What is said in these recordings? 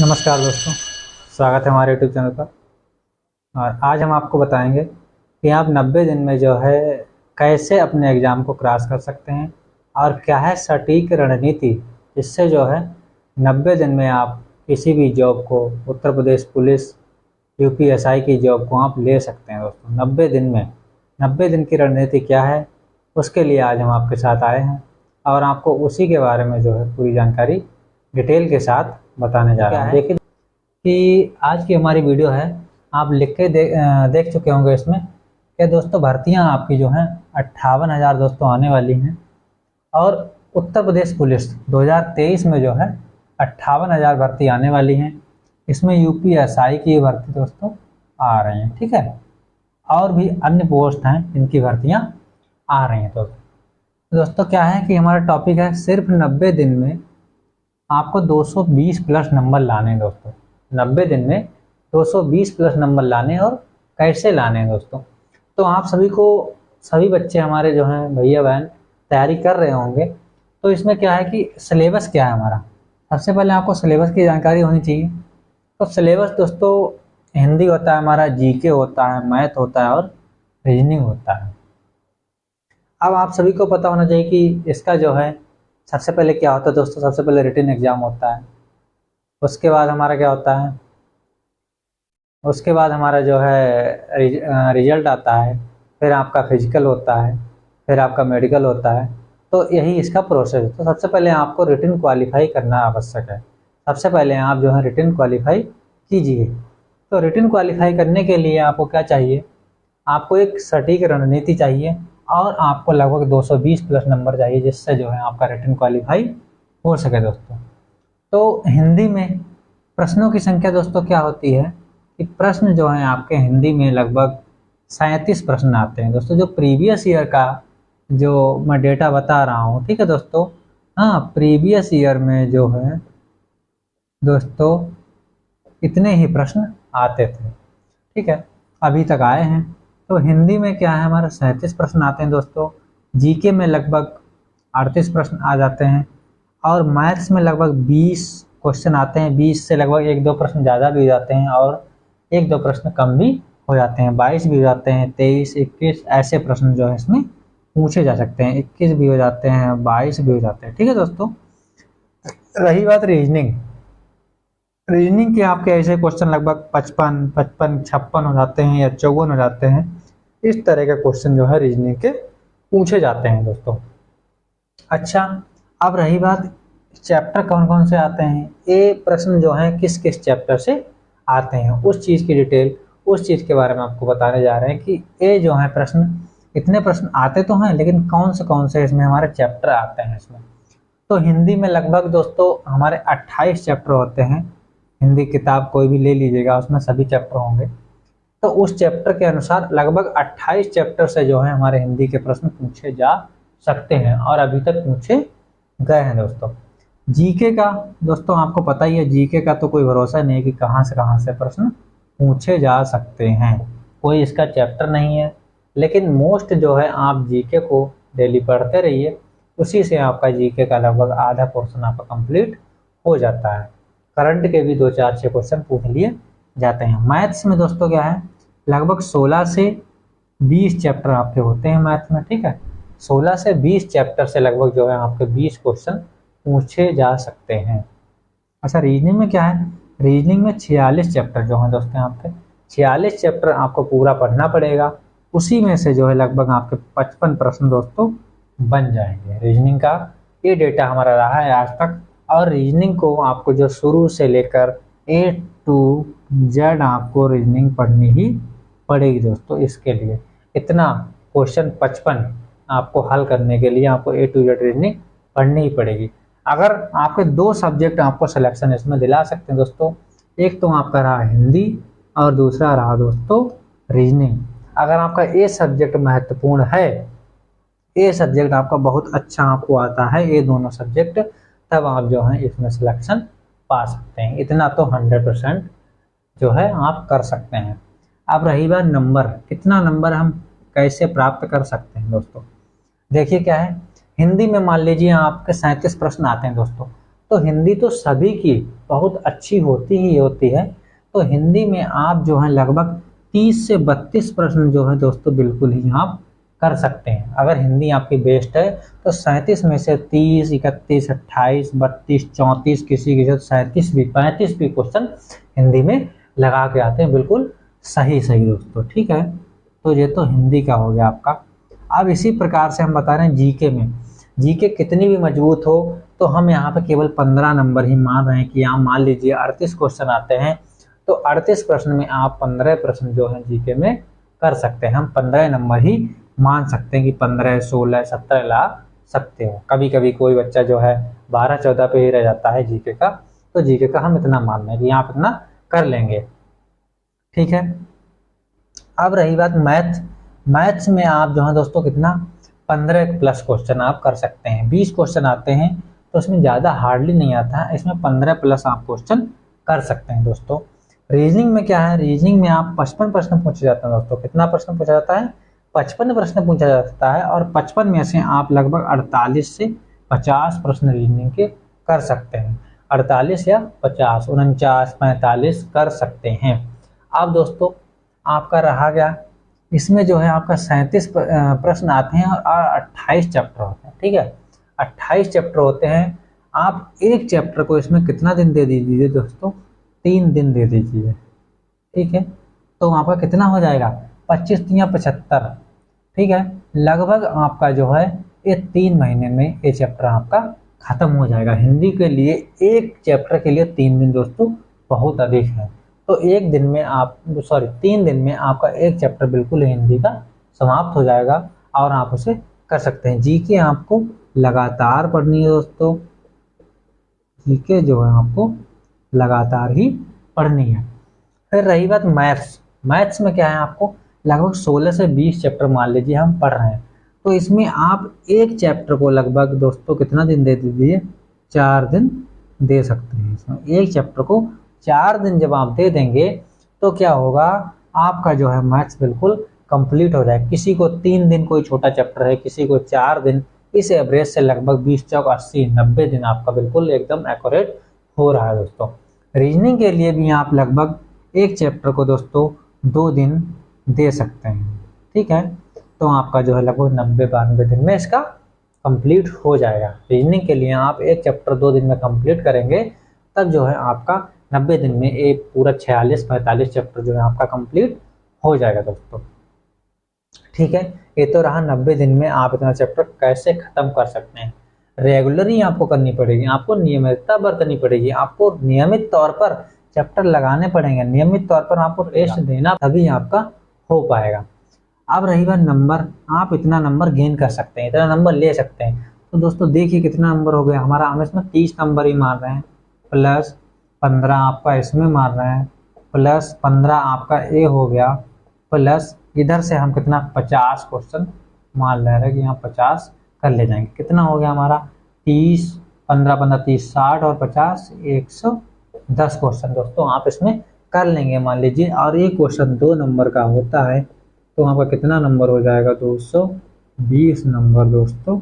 नमस्कार दोस्तों, स्वागत है हमारे यूट्यूब चैनल पर। और आज हम आपको बताएंगे कि आप 90 दिन में जो है कैसे अपने एग्ज़ाम को क्रैश कर सकते हैं और क्या है सटीक रणनीति जिससे जो है 90 दिन में आप किसी भी जॉब को, उत्तर प्रदेश पुलिस, यूपीएसआई की जॉब को आप ले सकते हैं। दोस्तों 90 दिन में 90 दिन की रणनीति क्या है, उसके लिए आज हम आपके साथ आए हैं और आपको उसी के बारे में जो है पूरी जानकारी डिटेल के साथ बताने जा रहे हैं। देखिए कि आज की हमारी वीडियो है, आप लिख के देख चुके होंगे इसमें कि दोस्तों भर्तियां आपकी जो हैं 58,000 दोस्तों आने वाली हैं और उत्तर प्रदेश पुलिस 2023 में जो है 58,000 भर्ती आने वाली हैं। इसमें यूपीएसआई की भर्ती दोस्तों आ रही हैं, ठीक है, और भी अन्य पोस्ट हैं जिनकी भर्तियां आ रही हैं। दोस्तों क्या है कि हमारा टॉपिक है सिर्फ 90 दिन में आपको 220 प्लस नंबर लाने हैं। दोस्तों 90 दिन में 220 प्लस नंबर लाने और कैसे लाने हैं दोस्तों। तो आप सभी बच्चे हमारे जो हैं भैया बहन तैयारी कर रहे होंगे। तो इसमें क्या है कि सिलेबस क्या है हमारा, सबसे पहले आपको सिलेबस की जानकारी होनी चाहिए। तो सिलेबस दोस्तों हिंदी होता है हमारा, जीके होता है, मैथ होता है और रीजनिंग होता है। अब आप सभी को पता होना चाहिए कि इसका जो है सबसे पहले क्या होता है दोस्तों, सबसे पहले रिटन एग्जाम होता है, उसके बाद हमारा क्या होता है, उसके बाद हमारा जो है रिजल्ट आता है, फिर आपका फिजिकल होता है, फिर आपका मेडिकल होता है। तो यही इसका प्रोसेस है। तो सबसे पहले आपको रिटन क्वालिफाई करना आवश्यक है। सबसे पहले आप जो है रिटन क्वालिफाई कीजिए। तो रिटन क्वालिफाई करने के लिए आपको क्या चाहिए, आपको एक सटीक रणनीति चाहिए और आपको लगभग 220 प्लस नंबर चाहिए जिससे जो है आपका रिटन क्वालिफाई हो सके दोस्तों। तो हिंदी में प्रश्नों की संख्या दोस्तों क्या होती है कि प्रश्न जो है आपके हिंदी में लगभग 37 प्रश्न आते हैं दोस्तों। जो प्रीवियस ईयर का जो मैं डेटा बता रहा हूँ, ठीक है दोस्तों, हाँ प्रीवियस ईयर में जो है दोस्तों इतने ही प्रश्न आते थे, ठीक है, अभी तक आए हैं। तो हिंदी में क्या है हमारे 37 प्रश्न आते हैं दोस्तों। जीके में लगभग 38 प्रश्न आ जाते हैं और मैथ्स में लगभग 20 क्वेश्चन आते हैं। 20 से लगभग 1-2 प्रश्न ज़्यादा भी हो जाते हैं और 1-2 प्रश्न कम भी हो जाते हैं। 22 भी हो जाते हैं, 23, 21 ऐसे प्रश्न जो है इसमें पूछे जा सकते हैं। 21 भी हो जाते हैं, 22 भी हो जाते हैं, ठीक है दोस्तों। रही बात रीजनिंग के आपके ऐसे क्वेश्चन लगभग 55, 56 हो जाते हैं या 54 हो जाते हैं। इस तरह के क्वेश्चन जो है रीजनिंग के पूछे जाते हैं दोस्तों। अच्छा, अब रही बात चैप्टर कौन कौन से आते हैं, ये प्रश्न जो हैं किस किस चैप्टर से आते हैं, उस चीज़ की डिटेल, उस चीज़ के बारे में आपको बताने जा रहे हैं कि ये जो है प्रश्न, इतने प्रश्न आते तो हैं लेकिन कौन से इसमें हमारे चैप्टर आते हैं इसमें। तो हिंदी में लगभग दोस्तों हमारे 28 चैप्टर होते हैं। हिंदी किताब कोई भी ले लीजिएगा, उसमें सभी चैप्टर होंगे। तो उस चैप्टर के अनुसार लगभग 28 चैप्टर से जो है हमारे हिंदी के प्रश्न पूछे जा सकते हैं और अभी तक पूछे गए हैं दोस्तों। जीके का दोस्तों आपको पता ही है, जीके का तो कोई भरोसा नहीं है कि कहाँ से प्रश्न पूछे जा सकते हैं, कोई इसका चैप्टर नहीं है। लेकिन मोस्ट जो है आप जीके को डेली पढ़ते रहिए, उसी से आपका जीके का लगभग आधा पोर्शन आपका कंप्लीट हो जाता है। करंट के भी 2-4-6 क्वेश्चन पूछ लिए जाते हैं। मैथ्स में दोस्तों क्या है, लगभग 16 से 20 चैप्टर आपके होते हैं मैथ्स में, ठीक है। 16 से 20 चैप्टर से लगभग जो है आपके 20 क्वेश्चन पूछे जा सकते हैं। अच्छा, रीजनिंग में क्या है, रीजनिंग में 46 चैप्टर जो हैं दोस्तों आपके, 46 चैप्टर आपको पूरा पढ़ना पड़ेगा। उसी में से जो है लगभग आपके 55 प्रश्न दोस्तों बन जाएंगे। रीजनिंग का ये डेटा हमारा रहा है आज तक। और रीजनिंग को आपको जो शुरू से लेकर A to Z आपको रीजनिंग पढ़नी ही पड़ेगी दोस्तों। इसके लिए इतना क्वेश्चन 55 आपको हल करने के लिए आपको A to Z रीजनिंग पढ़नी ही पड़ेगी। अगर आपके 2 सब्जेक्ट आपको सिलेक्शन इसमें दिला सकते हैं दोस्तों, एक तो आपका रहा हिंदी और दूसरा रहा दोस्तों रीजनिंग। अगर आपका ये सब्जेक्ट महत्वपूर्ण है, ये सब्जेक्ट आपका बहुत अच्छा आपको आता है, ये दोनों सब्जेक्ट, तब आप जो है इसमें सिलेक्शन पा सकते हैं। इतना तो 100% जो है आप कर सकते हैं। अब रही बात नंबर, कितना नंबर हम कैसे प्राप्त कर सकते हैं दोस्तों। देखिए क्या है, हिंदी में मान लीजिए आपके 37 प्रश्न आते हैं दोस्तों, तो हिंदी तो सभी की बहुत अच्छी होती ही होती है। तो हिंदी में आप जो है लगभग 30 से 32 प्रश्न जो है दोस्तों बिल्कुल ही आप कर सकते हैं। अगर हिंदी आपकी बेस्ट है तो 37 में से 30, 31, 28, 32, 34, किसी के साथ 37 भी 35 भी क्वेश्चन हिंदी में लगा के आते हैं, बिल्कुल सही सही दोस्तों। ठीक है, तो ये तो हिंदी का हो गया आपका। अब इसी प्रकार से हम बता रहे हैं जीके में। जीके कितनी भी मजबूत हो तो हम यहाँ पे केवल 15 नंबर ही मान रहे हैं कि यहाँ मान लीजिए 38 क्वेश्चन आते हैं, तो 38 प्रश्न में आप 15 प्रश्न जो है जीके में कर सकते हैं। हम 15 नंबर ही मान सकते हैं कि 15, 16, 17 ला सकते हो। कभी कभी कोई बच्चा जो है 12-14 पे ही रह जाता है जीके का, तो जीके का हम इतना मान रहे हैं कि आप इतना कर लेंगे। ठीक है, अब रही बात मैथ्स में आप जो है दोस्तों कितना 15 प्लस क्वेश्चन आप कर सकते हैं। 20 क्वेश्चन आते हैं तो इसमें ज़्यादा हार्डली नहीं आता है, इसमें 15 प्लस आप क्वेश्चन कर सकते हैं दोस्तों। रीजनिंग में क्या है, रीजनिंग में आप 55 प्रश्न पूछे जाते हैं दोस्तों। कितना प्रश्न पूछा जाता है, 55 प्रश्न पूछा जाता है, और 55 में से आप लगभग 48 से 50 प्रश्न रीजनिंग के कर सकते हैं। 48 या 50, 49, 45 कर सकते हैं। अब दोस्तों आपका रहा गया, इसमें जो है आपका 37 प्रश्न आते हैं और 28 चैप्टर होते हैं। ठीक है, 28 चैप्टर होते हैं। आप एक चैप्टर को इसमें कितना दिन दे दीजिए दोस्तों, 3 दिन दे दीजिए। ठीक है, तो आपका कितना हो जाएगा, 25 या 75। ठीक है, लगभग आपका जो है ये 3 महीने में ये चैप्टर आपका खत्म हो जाएगा। हिंदी के लिए एक चैप्टर के लिए 3 दिन दोस्तों बहुत अधिक है। तो 3 दिन में आपका एक चैप्टर बिल्कुल हिंदी का समाप्त हो जाएगा और आप उसे कर सकते हैं। जीके आपको लगातार पढ़नी है दोस्तों, जीके जो है आपको लगातार ही पढ़नी है। फिर रही बात मैथ्स में क्या है, आपको लगभग 16 से 20 चैप्टर मान लीजिए हम पढ़ रहे हैं, तो इसमें आप एक चैप्टर को लगभग दोस्तों कितना दिन दे दीजिए, 4 दिन दे सकते हैं। इसमें एक चैप्टर को 4 दिन जब आप दे देंगे तो क्या होगा, आपका जो है मैथ्स बिल्कुल कंप्लीट हो जाए। किसी को 3 दिन कोई छोटा चैप्टर है, किसी को 4 दिन, इस एवरेज से लगभग 20 चौक 80, 90 दिन आपका बिल्कुल एकदम एक्यूरेट हो रहा है दोस्तों। रीजनिंग के लिए भी आप लगभग एक चैप्टर को दोस्तों 2 दिन दे सकते हैं। ठीक है, तो आपका जो है लगभग 90-92 दिन में इसका कंप्लीट हो जाएगा। रीजनिंग के लिए आप एक चैप्टर 2 दिन में कंप्लीट करेंगे, तब जो है आपका 90 दिन में एक पूरा 46-45 चैप्टर जो है आपका कंप्लीट हो जाएगा दोस्तों। ठीक है, ये तो रहा 90 दिन में आप इतना चैप्टर कैसे खत्म कर सकते हैं। रेगुलरली आपको करनी पड़ेगी, आपको नियमितता बरतनी पड़ेगी, आपको नियमित तौर पर चैप्टर लगाने पड़ेंगे, नियमित तौर पर आपको टेस्ट देना, तभी आपका हो पाएगा। अब रही बात नंबर, आप इतना नंबर गेन कर सकते हैं, इतना नंबर ले सकते हैं। तो दोस्तों देखिए कितना नंबर हो गया हमारा, हम इसमें 30 नंबर ही मार रहे हैं, प्लस 15 आपका इसमें मार रहे हैं, प्लस 15 आपका ए हो गया, प्लस इधर से हम कितना 50 क्वेश्चन मान ले रहे हैं कि यहाँ 50 कर ले जाएंगे। कितना हो गया हमारा 30, 15, 30, 60 और 50, 110 क्वेश्चन दोस्तों आप इसमें कर लेंगे मान लीजिए। और एक क्वेश्चन 2 नंबर का होता है, तो आपका कितना नंबर हो जाएगा, 220 नंबर दोस्तों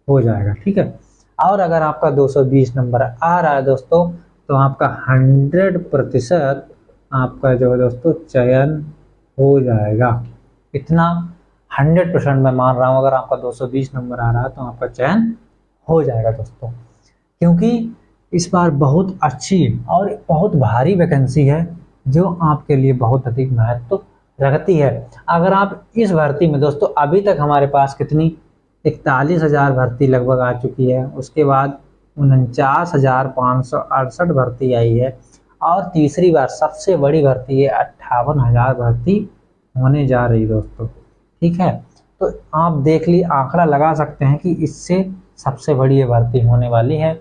हो जाएगा। ठीक है, और अगर आपका 220 नंबर आ रहा है दोस्तों, तो आपका 100% आपका जो है दोस्तों चयन हो जाएगा। इतना 100% मैं मान रहा हूँ, अगर आपका 220 नंबर आ रहा है तो आपका चयन हो जाएगा दोस्तों। क्योंकि इस बार बहुत अच्छी और बहुत भारी वैकेंसी है, जो आपके लिए बहुत अधिक महत्व रखती है। अगर आप इस भर्ती में दोस्तों, अभी तक हमारे पास कितनी 41,000 भर्ती लगभग आ चुकी है, उसके बाद 49,568 भर्ती आई है, और तीसरी बार सबसे बड़ी भर्ती है 58,000 भर्ती होने जा रही दोस्तों। ठीक है, तो आप देख ली, आंकड़ा लगा सकते हैं कि इससे सबसे बड़ी ये भर्ती होने वाली है।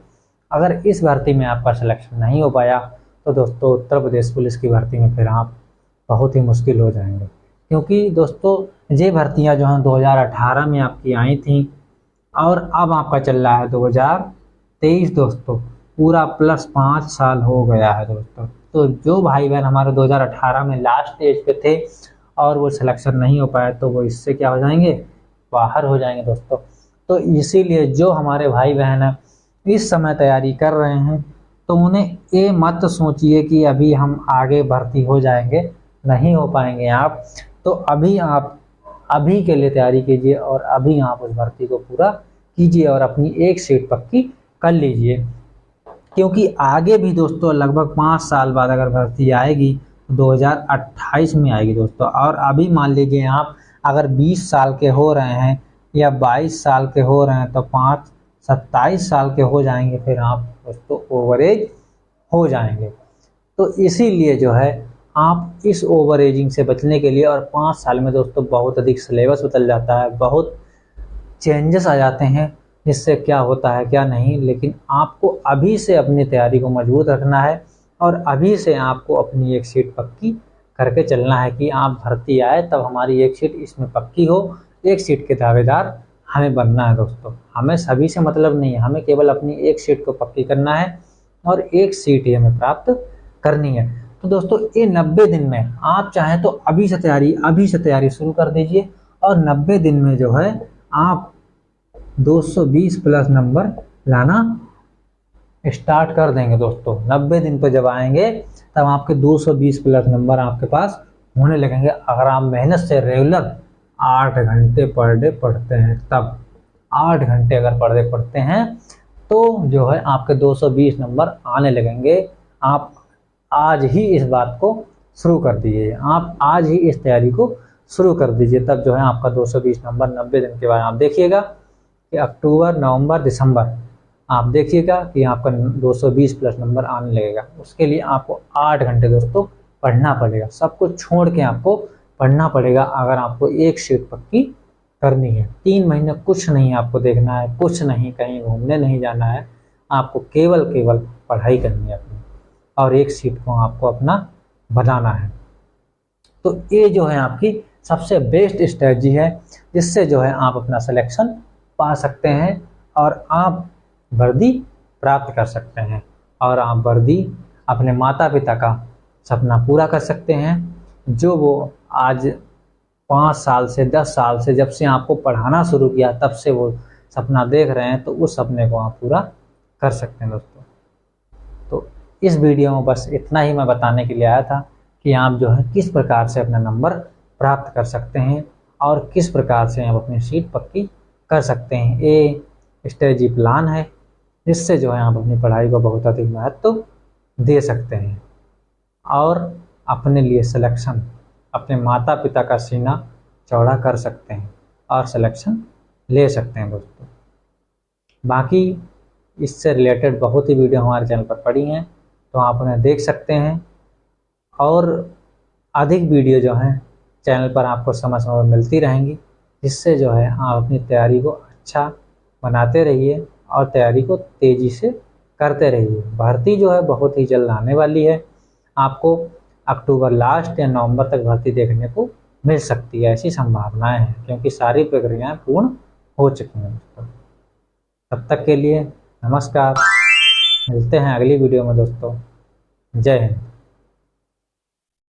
अगर इस भर्ती में आपका सिलेक्शन नहीं हो पाया तो दोस्तों उत्तर प्रदेश पुलिस की भर्ती में फिर आप बहुत ही मुश्किल हो जाएंगे। क्योंकि दोस्तों ये भर्तियां जो हैं 2018 में आपकी आई थी, और अब आपका चल रहा है 2023 दोस्तों, पूरा प्लस 5 साल हो गया है दोस्तों। तो जो भाई बहन हमारे 2018 में लास्ट स्टेज पे थे और वो सिलेक्शन नहीं हो पाया, तो वो इससे क्या हो जाएंगे, बाहर हो जाएंगे दोस्तों। तो इसीलिए जो हमारे भाई बहन हैं इस समय तैयारी कर रहे हैं तो उन्हें ये मत सोचिए कि अभी हम आगे भर्ती हो जाएंगे, नहीं हो पाएंगे आप। तो अभी आप अभी के लिए तैयारी कीजिए और अभी आप उस भर्ती को पूरा कीजिए और अपनी एक सीट पक्की कर लीजिए, क्योंकि आगे भी दोस्तों लगभग 5 साल बाद अगर भर्ती आएगी तो 2028 में आएगी दोस्तों। और अभी मान लीजिए आप अगर 20 साल के हो रहे हैं या 22 साल के हो रहे हैं तो 27 साल के हो जाएंगे, फिर आप दोस्तों ओवरेज हो जाएंगे। तो इसीलिए जो है आप इस ओवर एजिंग से बचने के लिए, और 5 साल में दोस्तों बहुत अधिक सिलेबस बदल जाता है, बहुत चेंजेस आ जाते हैं जिससे क्या होता है क्या नहीं, लेकिन आपको अभी से अपनी तैयारी को मजबूत रखना है और अभी से आपको अपनी एक सीट पक्की करके चलना है कि आप भर्ती आए तब हमारी एक सीट इसमें पक्की हो। एक सीट के दावेदार हमें बनना है दोस्तों, हमें सभी से मतलब नहीं है, हमें केवल अपनी एक सीट को पक्की करना है और एक सीट ही हमें प्राप्त करनी है। तो दोस्तों ये 90 दिन में आप चाहें तो अभी से तैयारी शुरू कर दीजिए और 90 दिन में जो है आप 220 प्लस नंबर लाना स्टार्ट कर देंगे दोस्तों। 90 दिन पर जब आएंगे तब आपके 220 प्लस नंबर आपके पास होने लगेंगे। अगर आप मेहनत से रेगुलर 8 घंटे पर डे पढ़ते हैं, तब 8 घंटे अगर पर डे पढ़ते हैं तो जो है आपके 220 नंबर आने लगेंगे। आप आज ही इस बात को शुरू कर दीजिए, आप आज ही इस तैयारी को शुरू कर दीजिए, तब जो है आपका 220 नंबर 90 दिन के बाद आप देखिएगा कि अक्टूबर नवंबर दिसंबर आप देखिएगा कि आपका 220 प्लस नंबर आने लगेगा। उसके लिए आपको 8 घंटे दोस्तों पढ़ना पड़ेगा, सब कुछ छोड़ के आपको पढ़ना पड़ेगा अगर आपको एक सीट पक्की करनी है। 3 महीने कुछ नहीं आपको देखना है, कुछ नहीं, कहीं घूमने नहीं जाना है, आपको केवल पढ़ाई करनी है अपनी और एक सीट को आपको अपना बनाना है। तो ये जो है आपकी सबसे बेस्ट स्ट्रेटजी है जिससे जो है आप अपना सिलेक्शन पा सकते हैं और आप वर्दी प्राप्त कर सकते हैं और आप वर्दी अपने माता पिता का सपना पूरा कर सकते हैं, जो वो आज 5 साल से 10 साल से जब से आपको पढ़ाना शुरू किया तब से वो सपना देख रहे हैं, तो उस सपने को आप पूरा कर सकते हैं दोस्तों। तो इस वीडियो में बस इतना ही मैं बताने के लिए आया था कि आप जो है किस प्रकार से अपना नंबर प्राप्त कर सकते हैं और किस प्रकार से आप अपनी सीट पक्की कर सकते हैं। ये स्ट्रेटजी प्लान है जिससे जो है आप अपनी पढ़ाई को बहुत अधिक महत्व दे सकते हैं और अपने लिए सिलेक्शन, अपने माता पिता का सीना चौड़ा कर सकते हैं और सिलेक्शन ले सकते हैं दोस्तों। बाकी इससे रिलेटेड बहुत ही वीडियो हमारे चैनल पर पड़ी हैं, तो आप उन्हें देख सकते हैं और अधिक वीडियो जो हैं चैनल पर आपको समय समय मिलती रहेंगी, जिससे जो है आप अपनी तैयारी को अच्छा बनाते रहिए और तैयारी को तेज़ी से करते रहिए। भर्ती जो है बहुत ही जल्द आने वाली है, आपको अक्टूबर लास्ट या नवंबर तक भर्ती देखने को मिल सकती है, ऐसी संभावनाएं हैं क्योंकि सारी प्रक्रियाएं पूर्ण हो चुकी हैं दोस्तों। तब तक के लिए नमस्कार, मिलते हैं अगली वीडियो में दोस्तों। जय हिंद।